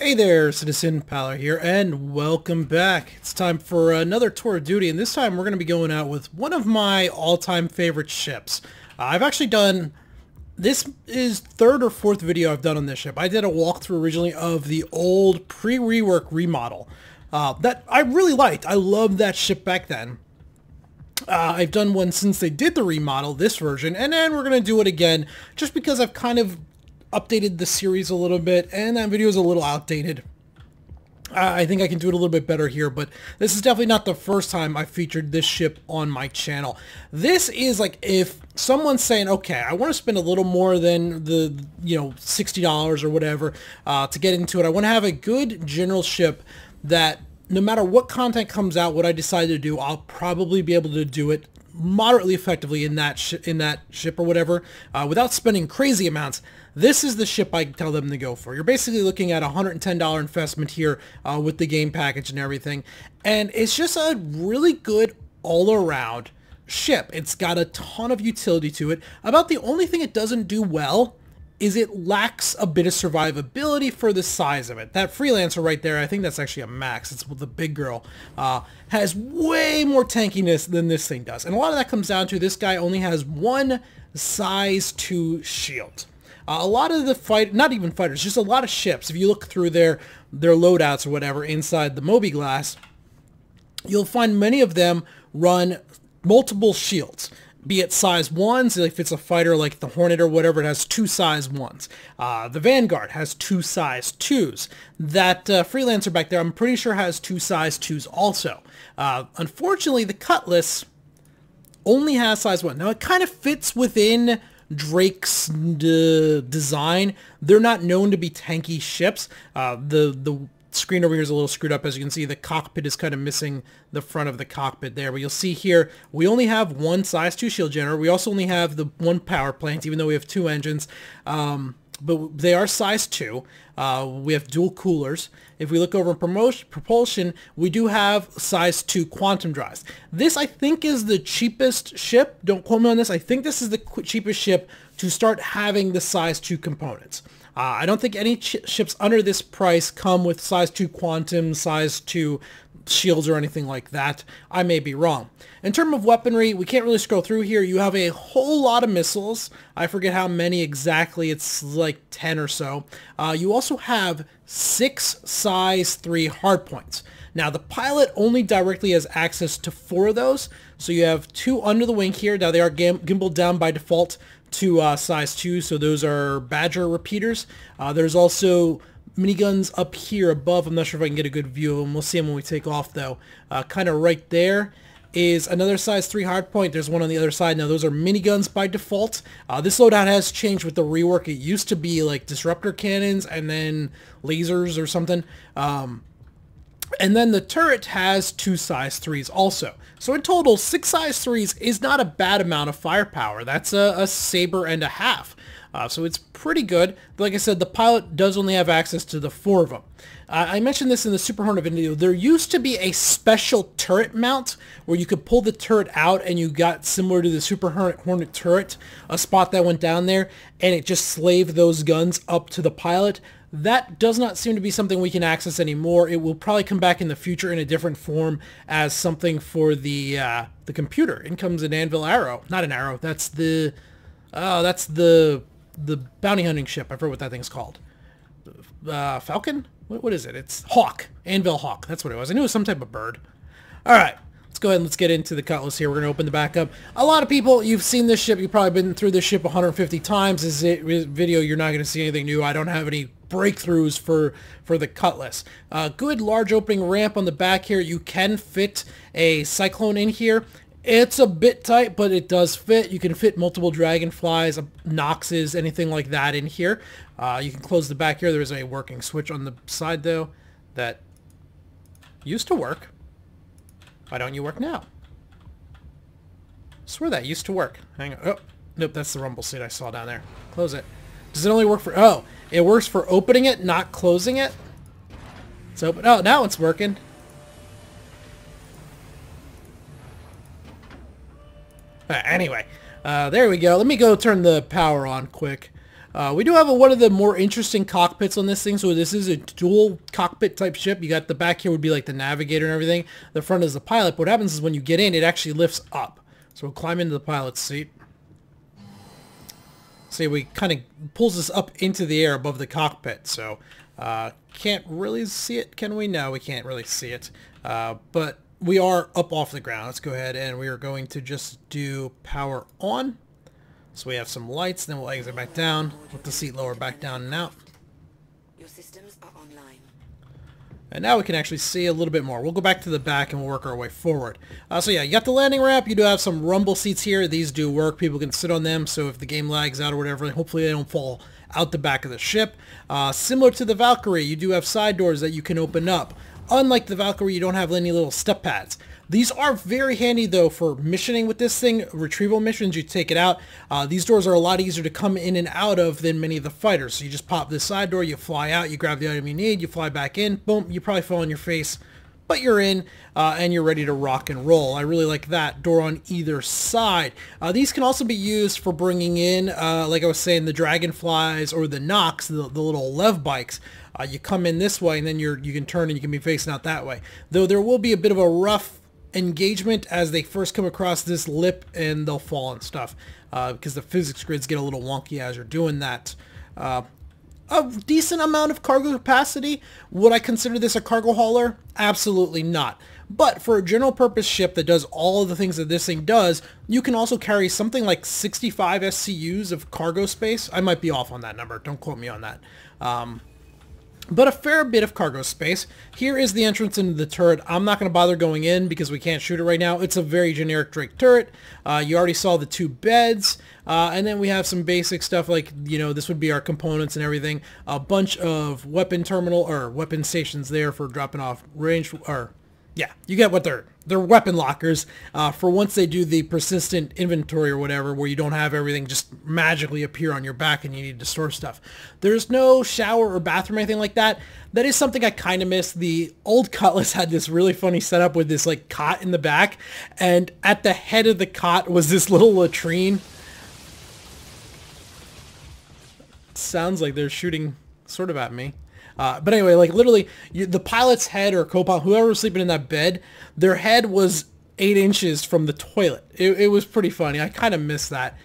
Hey there, Citizen Paler here, and welcome back. It's time for another tour of duty, and this time we're going to be going out with one of my all-time favorite ships. I've actually done, this is third or fourth video I've done on this ship. I did a walkthrough originally of the old pre-rework remodel that I really liked. I loved that ship back then. I've done one since they did the remodel, this version, and then we're going to do it again just because I've kind of updated the series a little bit, and that video is a little outdated. I think I can do it a little bit better here, but this is definitely not the first time I featured this ship on my channel. This is like if someone's saying, okay, I want to spend a little more than the, $60 or whatever to get into it. I want to have a good general ship that no matter what content comes out, what I decide to do, I'll probably be able to do it moderately effectively in that ship or whatever, without spending crazy amounts. This is the ship I tell them to go for. You're basically looking at a $110 investment here with the game package and everything, and it's just a really good all-around ship. It's got a ton of utility to it. About the only thing it doesn't do well is it lacks a bit of survivability for the size of it. That Freelancer right there, I think that's actually a max, it's the big girl, has way more tankiness than this thing does. And a lot of that comes down to this guy only has one size 2 shield. A lot of the not even fighters, just a lot of ships, if you look through their loadouts or whatever inside the Moby Glass, you'll find many of them run multiple shields. Be it size 1s, if it's a fighter like the Hornet or whatever, it has 2 size 1s. The Vanguard has 2 size 2s. That Freelancer back there, I'm pretty sure has 2 size 2s also. Unfortunately, the Cutlass only has size 1. Now, it kind of fits within Drake's design. They're not known to be tanky ships. The screen over here is a little screwed up. As you can see, the cockpit is kind of missing the front of the cockpit there. But you'll see here, we only have one size 2 shield generator. We also only have the one power plant, even though we have 2 engines. But they are size 2. We have dual coolers. If we look over in propulsion, we do have size 2 quantum drives. This, I think, is the cheapest ship. Don't quote me on this. I think this is the cheapest ship to start having the size 2 components. I don't think any ships under this price come with size 2 quantum, size 2 shields or anything like that. I may be wrong. In terms of weaponry, we can't really scroll through here. You have a whole lot of missiles. I forget how many exactly. It's like 10 or so. You also have 6 size 3 hardpoints. Now, the pilot only directly has access to 4 of those. So you have 2 under the wing here. Now, they are gimbaled down by default to size 2, so those are Badger repeaters. There's also miniguns up here above. I'm not sure if I can get a good view of them. We'll see them when we take off, though. Kind of right there is another size 3 hardpoint. There's one on the other side. Now, those are miniguns by default. This loadout has changed with the rework. It used to be like disruptor cannons and then lasers or something. And then the turret has 2 size 3s also. So in total, 6 size 3s is not a bad amount of firepower. That's a saber and a half. So it's pretty good. But like I said, the pilot does only have access to the 4 of them. I mentioned this in the Super Hornet video. There used to be a special turret mount where you could pull the turret out and you got similar to the Super Hornet turret, a spot that went down there, and it just slaved those guns up to the pilot. That does not seem to be something we can access anymore. It will probably come back in the future in a different form as something for the computer. In comes an anvil arrow. Not an arrow. That's the bounty hunting ship. I forget what that thing's called. Falcon? What is it? It's Hawk. Anvil Hawk. That's what it was. I knew it was some type of bird. All right. Let's go ahead and let's get into the Cutlass here. We're going to open the back up. A lot of people, you've seen this ship. You've probably been through this ship 150 times. This video, you're not going to see anything new. I don't have any breakthroughs for the Cutlass. Good large opening ramp on the back here. You can fit a Cyclone in here. It's a bit tight, but it does fit. You can fit multiple Dragonflies, Noxes, anything like that in here. You can close the back here. There is a working switch on the side, though, that used to work. Why don't you work now? I swear that used to work. Hang on. Oh, nope, that's the rumble seat I saw down there. Close it. Does it only work for... Oh, it works for opening it, not closing it? It's open. Oh, now it's working. Anyway, there we go. Let me go turn the power on quick. We do have one of the more interesting cockpits on this thing. So this is a dual cockpit type ship. You got the back here would be like the navigator and everything. The front is the pilot. But what happens is when you get in, it actually lifts up. So we'll climb into the pilot's seat. See, we kind of pulls us up into the air above the cockpit. So can't really see it, can we? No, we can't really see it. But we are up off the ground. Let's go ahead and we are going to just do power on. So we have some lights, then we'll exit back down, with the seat lower back down and out. Your systems are online. And now we can actually see a little bit more. We'll go back to the back and we'll work our way forward. So yeah, you got the landing ramp. You do have some rumble seats here. These do work. People can sit on them, so if the game lags out or whatever, hopefully they don't fall out the back of the ship. Similar to the Valkyrie, you do have side doors that you can open up. Unlike the Valkyrie, you don't have any little step pads. These are very handy, though, for missioning with this thing. Retrieval missions, you take it out. These doors are a lot easier to come in and out of than many of the fighters. So you just pop this side door, you fly out, you grab the item you need, you fly back in, boom, you probably fall on your face, but you're in, and you're ready to rock and roll. I really like that door on either side. These can also be used for bringing in, like I was saying, the Dragonflies or the Nox, the little Lev bikes. You come in this way, and then you can turn and you can be facing out that way. Though there will be a bit of a rough engagement as they first come across this lip and they'll fall and stuff because the physics grids get a little wonky as you're doing that. A decent amount of cargo capacity. Would I consider this a cargo hauler? Absolutely not. But for a general purpose ship that does all of the things that this thing does, you can also carry something like 65 SCUs of cargo space. I might be off on that number. Don't quote me on that. But a fair bit of cargo space. Here is the entrance into the turret. I'm not going to bother going in because we can't shoot it right now. It's a very generic Drake turret. You already saw the two beds. And then we have some basic stuff like, you know, this would be our components and everything. A bunch of weapon terminal or weapon stations there for dropping off range or... yeah, you get what they're weapon lockers for once they do the persistent inventory or whatever where you don't have everything just magically appear on your back and you need to store stuff. There's no shower or bathroom or anything like that. That is something I kind of miss. The old Cutlass had this really funny setup with this like cot in the back, and at the head of the cot was this little latrine. It sounds like they're shooting sort of at me. But anyway, like literally the pilot's head or co-pilot, whoever was sleeping in that bed, their head was 8 inches from the toilet. It was pretty funny. I kind of miss that.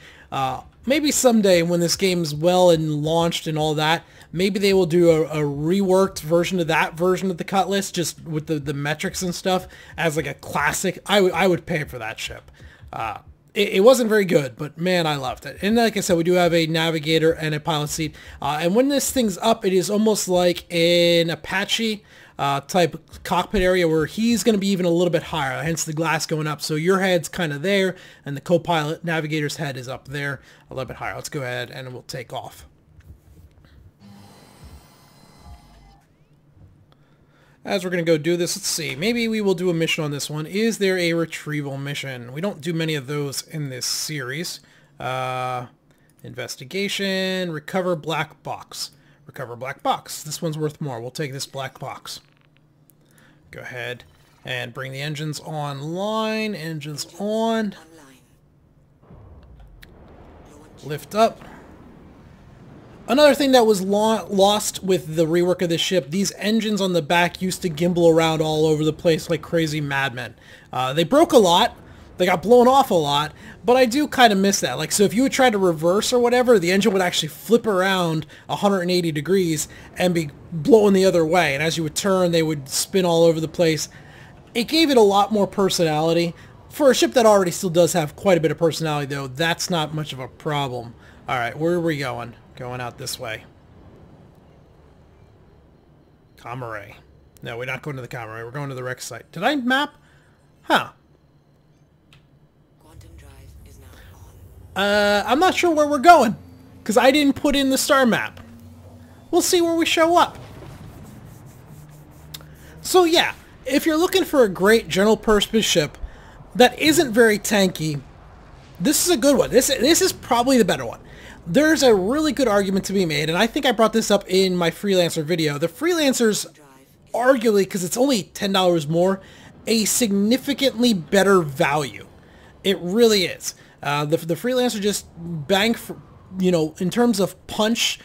Maybe someday when this game's well and launched and all that, maybe they will do a reworked version of that version of the Cutlass, just with the metrics and stuff as like a classic. I would pay for that ship. It wasn't very good, but man, I loved it. And like I said, we do have a navigator and a pilot seat. And when this thing's up, it is almost like an Apache type cockpit area where he's going to be even a little bit higher, hence the glass going up. So your head's kind of there, and the co-pilot navigator's head is up there a little bit higher. Let's go ahead and we'll take off. As we're going to go do this, let's see. Maybe we will do a mission on this one. Is there a retrieval mission? We don't do many of those in this series. Investigation, recover black box. Recover black box. This one's worth more. We'll take this black box. Go ahead and bring the engines online. Engines on. Lift up. Another thing that was lost with the rework of this ship, these engines on the back used to gimbal around all over the place like crazy madmen. They broke a lot, they got blown off a lot, but I do kind of miss that. Like, so if you would try to reverse or whatever, the engine would actually flip around 180 degrees and be blowing the other way. And as you would turn, they would spin all over the place. It gave it a lot more personality. For a ship that already still does have quite a bit of personality, though, that's not much of a problem. All right, where are we going? Going out this way. Comare. No, we're not going to the Comare. We're going to the wreck site. Did I map? Huh. Quantum drive is now on. I'm not sure where we're going, because I didn't put in the star map. We'll see where we show up. So yeah, if you're looking for a great general purpose ship that isn't very tanky, this is a good one. This is probably the better one. There's a really good argument to be made, and I think I brought this up in my Freelancer video. The Freelancer's arguably, because it's only $10 more, a significantly better value. It really is. The Freelancer just you know, in terms of punch,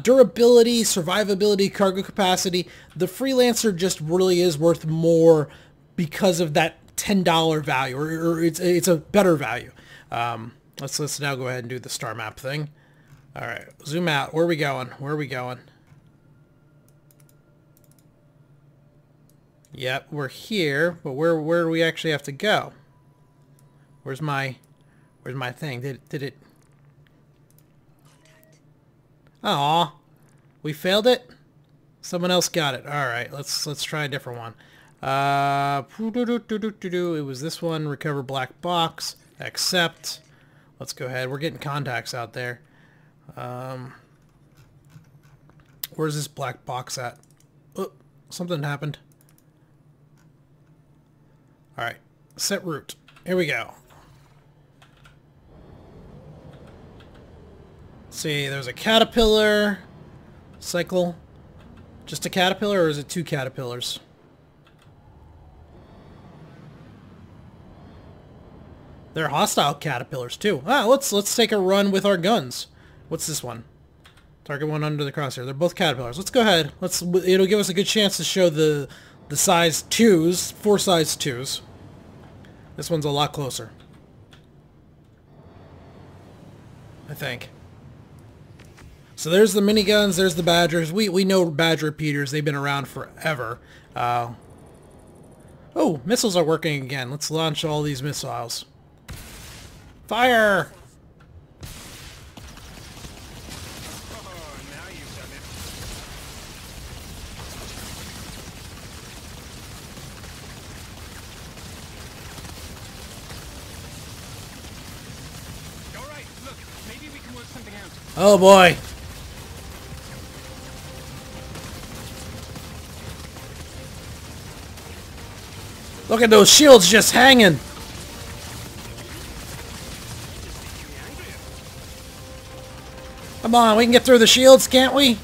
durability, survivability, cargo capacity, the Freelancer just really is worth more because of that $10 value, or it's a better value. Let's now go ahead and do the star map thing. All right, zoom out. Where are we going? Where are we going? Yep, we're here, but where do we actually have to go? Where's my thing? Did it? Aw, we failed it? Someone else got it. All right, let's try a different one. It was this one. Recover black box. Accept. Let's go ahead. We're getting contacts out there. Where's this black box at? Oh, something happened. All right, set route. Here we go. Let's see, there's a caterpillar. Cycle. Just a caterpillar, or is it two caterpillars? They're hostile caterpillars too. Let's take a run with our guns. What's this one? Target one under the crosshair. They're both caterpillars. Let's go ahead. It'll give us a good chance to show the size 2s, 4 size 2s. This one's a lot closer, I think. So there's the miniguns, there's the Badgers. We know Badger repeaters. They've been around forever. Oh, missiles are working again. Let's launch all these missiles. Fire! Oh boy. Look at those shields just hanging. Come on, we can get through the shields, can't we?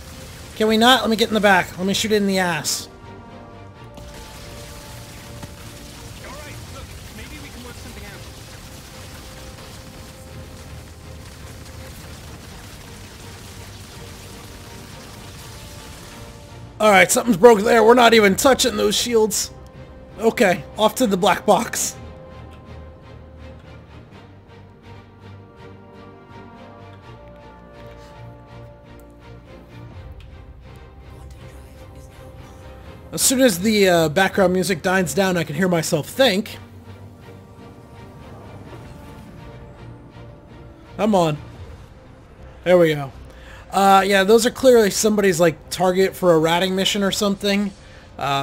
Can we not? Let me get in the back. Let me shoot it in the ass. Alright, something's broke there. We're not even touching those shields. Okay, off to the black box. As soon as the background music dies down, I can hear myself think. Come on. There we go. Yeah, those are clearly somebody's, like, target for a ratting mission or something.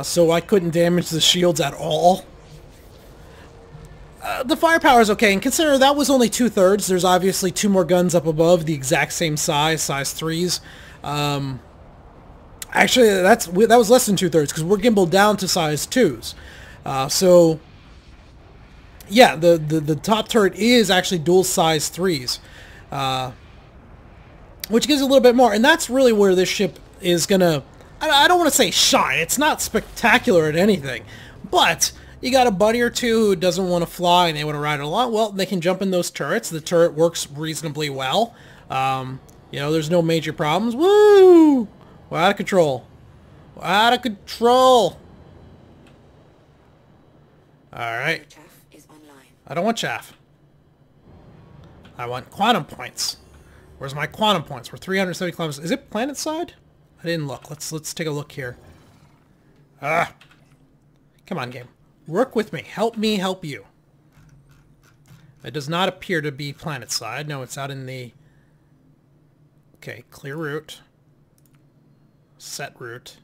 So I couldn't damage the shields at all. The firepower is okay, and consider that was only 2/3. There's obviously 2 more guns up above, the exact same size 3s. Actually, that was less than 2/3, because we're gimbaled down to size 2s. So, yeah, the top turret is actually dual size 3s. Which gives a little bit more, and that's really where this ship is gonna, I don't want to say shine. It's not spectacular at anything, but you got a buddy or two who doesn't want to fly and they want to ride along. Well, they can jump in those turrets. The turret works reasonably well. You know, there's no major problems. Woo! We're out of control. We're out of control. All right. Chaff is online. I don't want chaff. I want quantum points. Where's my quantum points? We're 370 kilometers. Is it planet side? I didn't look. Let's take a look here. Come on, game. Work with me. Help me help you. It does not appear to be planet side. No, it's out in the... Okay, clear route. Set route.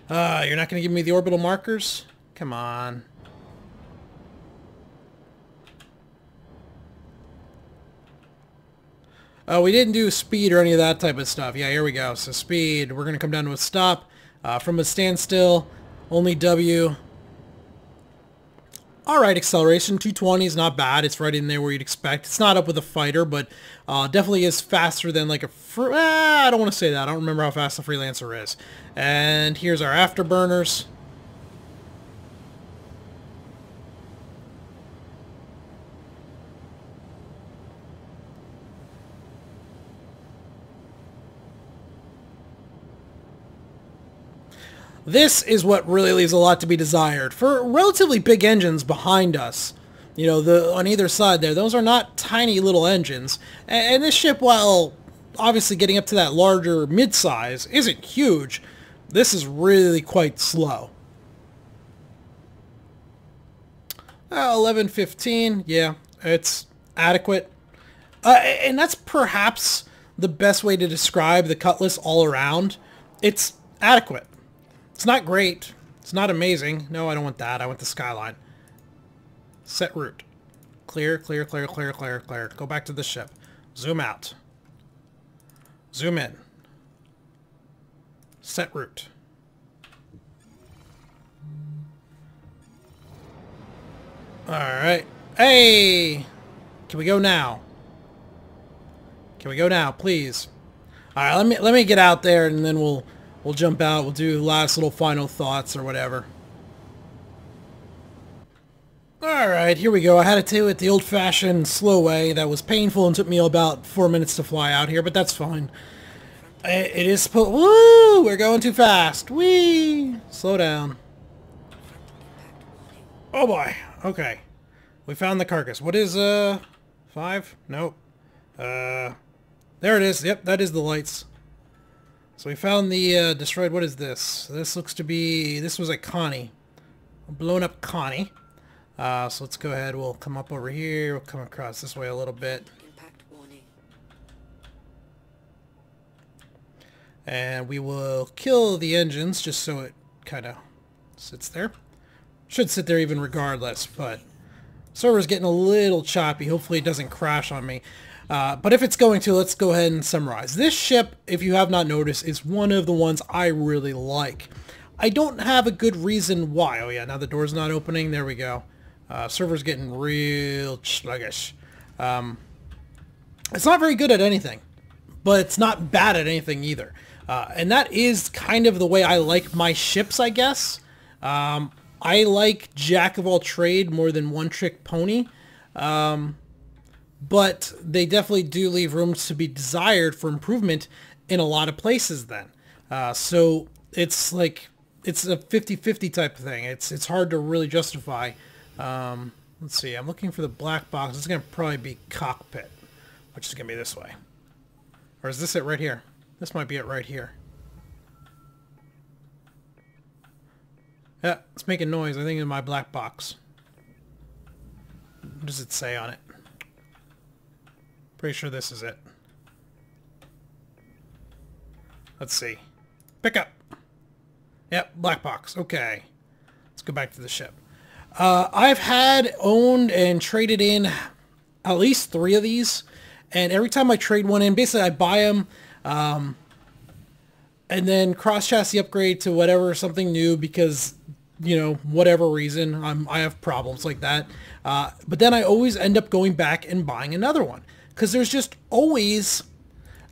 You're not going to give me the orbital markers? Come on. Oh, we didn't do speed or any of that type of stuff. Yeah, here we go. So speed, we're going to come down to a stop. From a standstill, only W. Alright, acceleration, 220 is not bad. It's right in there where you'd expect. It's not up with a fighter, but definitely is faster than like a... I don't want to say that. I don't remember how fast the Freelancer is. And here's our afterburners. This is what really leaves a lot to be desired. For relatively big engines behind us, you know, on either side there, those are not tiny little engines. And this ship, while obviously getting up to that larger mid-size, isn't huge. This is really quite slow. 11:15, yeah, it's adequate. And that's perhaps the best way to describe the Cutlass all around. It's adequate. It's not great. It's not amazing. No, I don't want that. I want the skyline. Set route. Clear, clear, clear, clear, clear, clear. Go back to the ship. Zoom out. Zoom in. Set route. Alright. Hey! Can we go now? Can we go now, please? Alright, let me get out there and then we'll jump out. We'll do last little final thoughts or whatever. Alright, here we go. I had to do it the old-fashioned slow way. That was painful and took me about 4 minutes to fly out here, but that's fine. It is supposed... Woo! We're going too fast. Whee! Slow down. Oh boy. Okay. We found the carcass. What is, 5? Nope. There it is. Yep, that is the lights. So we found the, destroyed... What is this? This looks to be... This was a Connie. A blown up Connie. So let's go ahead. We'll come up over here. We'll come across this way a little bit. Impact warning. And we will kill the engines just so it kind of sits there. Should sit there even regardless, but server's getting a little choppy. Hopefully it doesn't crash on me. But if it's going to, let's go ahead and summarize. This ship, if you have not noticed, is one of the ones I really like. I don't have a good reason why. Oh yeah, now the door's not opening. There we go. Server's getting real sluggish. It's not very good at anything, but it's not bad at anything either. And that is kind of the way I like my ships, I guess. I like jack of all trade more than one trick pony. But they definitely do leave room to be desired for improvement in a lot of places then. So it's like, it's a 50-50 type of thing. It's hard to really justify. Let's see, I'm looking for the black box. It's going to probably be cockpit, which is going to be this way. Or is this it right here? This might be it right here. Yeah, it's making noise. I think in my black box. What does it say on it? Pretty sure this is it. Let's see. Pick up. Yep, black box. Okay. Let's go back to the ship. I've had, owned, and traded in at least 3 of these. And every time I trade one in, basically I buy them, and then cross-chassis upgrade to whatever, something new, because, you know, whatever reason, I have problems like that. But then I always end up going back and buying another one. Because there's just always...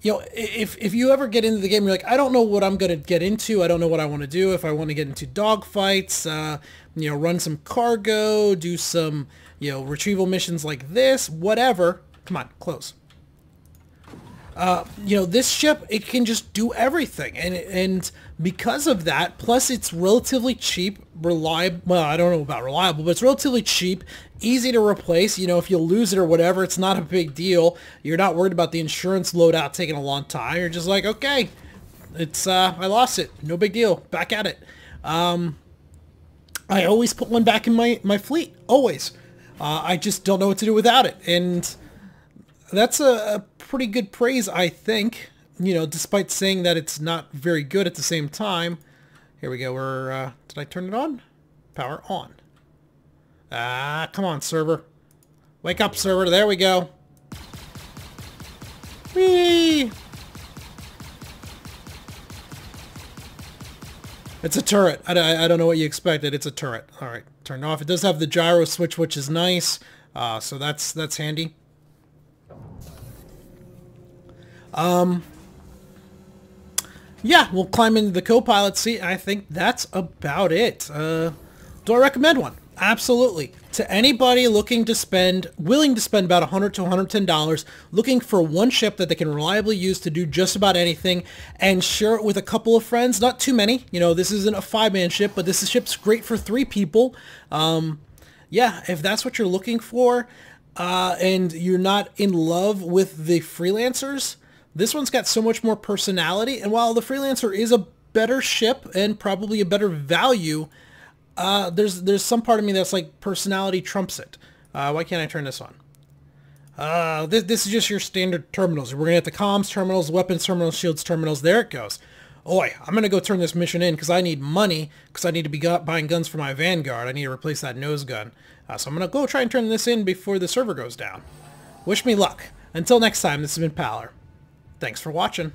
You know, if you ever get into the game, you're like, I don't know what I'm going to get into. I don't know what I want to do. If I want to get into dogfights, you know, run some cargo, do some, you know, retrieval missions like this, whatever. Come on, close. You know, this ship, it can just do everything. And because of that, plus it's relatively cheap, reliable. Well, I don't know about reliable, but it's relatively cheap, easy to replace. You know, if you lose it or whatever, it's not a big deal. You're not worried about the insurance loadout taking a long time. You're just like, okay, it's, I lost it. No big deal. Back at it. I always put one back in my fleet. Always. I just don't know what to do without it. And that's a pretty good praise, I think. You know, despite saying that it's not very good at the same time. Here we go. We're, did I turn it on? Power on. Ah, come on, server. Wake up, server. There we go. Whee! It's a turret. I don't know what you expected. It's a turret. All right, turned off. It does have the gyro switch, which is nice. So that's handy. Yeah, we'll climb into the co-pilot seat. I think that's about it. Do I recommend one? Absolutely. To anybody willing to spend about $100 to $110, looking for one ship that they can reliably use to do just about anything and share it with a couple of friends, not too many. You know, this isn't a 5-man ship, but this ship's great for 3 people. Yeah, if that's what you're looking for, and you're not in love with the Freelancers, this one's got so much more personality. And while the Freelancer is a better ship and probably a better value, there's some part of me that's like personality trumps it. Why can't I turn this on? This is just your standard terminals. We're gonna get the comms terminals, weapons terminals, shields terminals. There it goes. Oi, I'm gonna go turn this mission in because I need money, because I need to be buying guns for my Vanguard. I need to replace that nose gun. So I'm gonna go try and turn this in before the server goes down. Wish me luck. Until next time, this has been Paler. Thanks for watching.